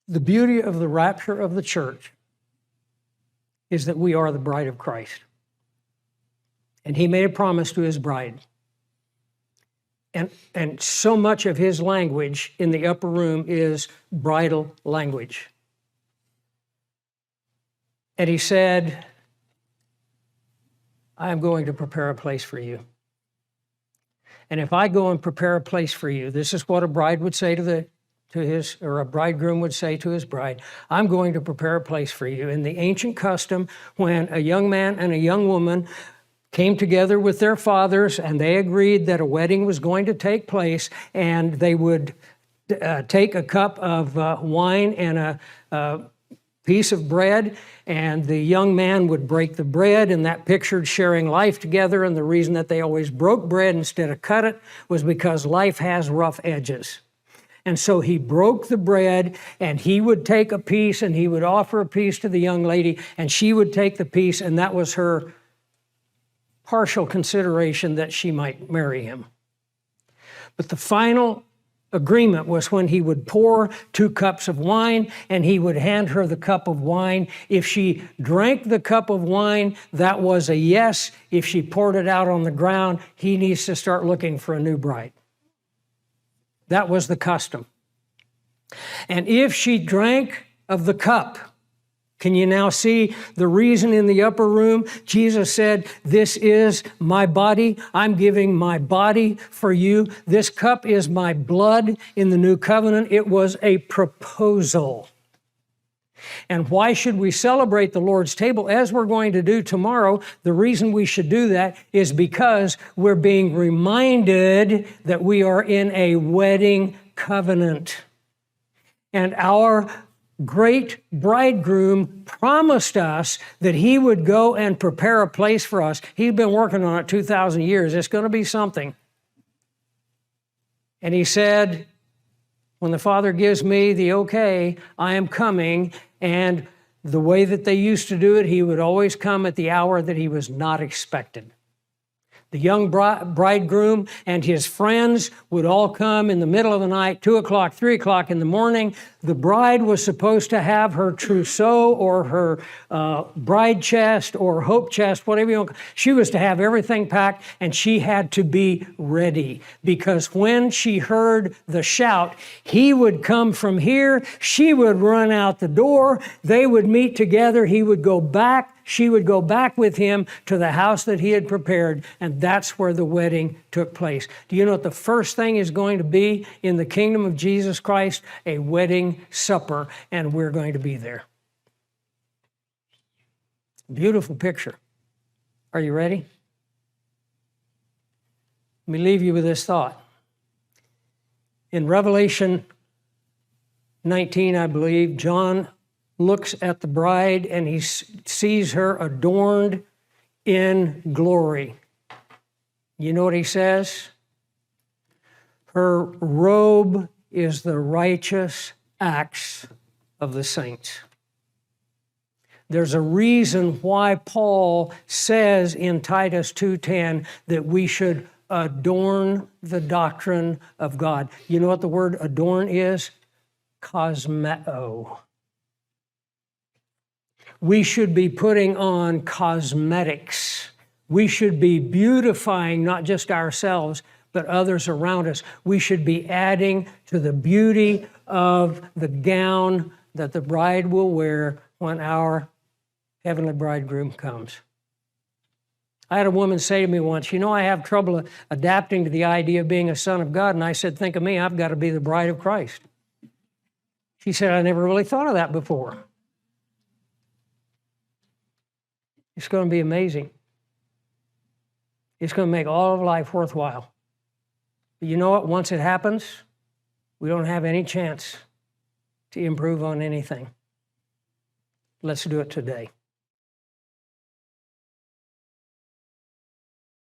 The beauty of the rapture of the church is that we are the bride of Christ. And he made a promise to his bride. And so much of his language in the upper room is bridal language. And he said, I am going to prepare a place for you. And if I go and prepare a place for you, this is what a bride would say or a bridegroom would say to his bride, I'm going to prepare a place for you. In the ancient custom, when a young man and a young woman came together with their fathers and they agreed that a wedding was going to take place, and they would take a cup of wine and a piece of bread, and the young man would break the bread, and that pictured sharing life together. And the reason that they always broke bread instead of cut it was because life has rough edges. And so he broke the bread, and he would take a piece and he would offer a piece to the young lady, and she would take the piece, and that was her partial consideration that she might marry him. But the final agreement was when he would pour 2 cups of wine, and he would hand her the cup of wine. If she drank the cup of wine, that was a yes. If she poured it out on the ground, he needs to start looking for a new bride. That was the custom. And if she drank of the cup, can you now see the reason in the upper room? Jesus said, this is my body. I'm giving my body for you. This cup is my blood in the new covenant. It was a proposal. And why should we celebrate the Lord's table as we're going to do tomorrow? The reason we should do that is because we're being reminded that we are in a wedding covenant. And our great bridegroom promised us that he would go and prepare a place for us. He's been working on it 2,000 years. It's going to be something. And he said, when the Father gives me the okay, I am coming. And the way that they used to do it, he would always come at the hour that he was not expected. The young bridegroom and his friends would all come in the middle of the night, 2 o'clock, 3 o'clock in the morning. The bride was supposed to have her trousseau or her bride chest or hope chest, whatever you want. She was to have everything packed, and she had to be ready, because when she heard the shout, he would come from here, she would run out the door, they would meet together, he would go back, she would go back with him to the house that he had prepared, and that's where the wedding took place. Do you know what the first thing is going to be in the kingdom of Jesus Christ? A wedding supper, and we're going to be there. Beautiful picture. Are you ready? Let me leave you with this thought. In Revelation 19, I believe, John looks at the bride and he sees her adorned in glory. You know what he says? Her robe is the righteous acts of the saints. There's a reason why Paul says in Titus 2:10 that we should adorn the doctrine of God. You know what the word adorn is? Cosmeo. We should be putting on cosmetics. We should be beautifying not just ourselves, but others around us. We should be adding to the beauty of the gown that the bride will wear when our heavenly bridegroom comes. I had a woman say to me once, you know, I have trouble adapting to the idea of being a son of God. And I said, think of me, I've got to be the bride of Christ. She said, I never really thought of that before. It's going to be amazing. It's going to make all of life worthwhile. But you know what? Once it happens, we don't have any chance to improve on anything. Let's do it today.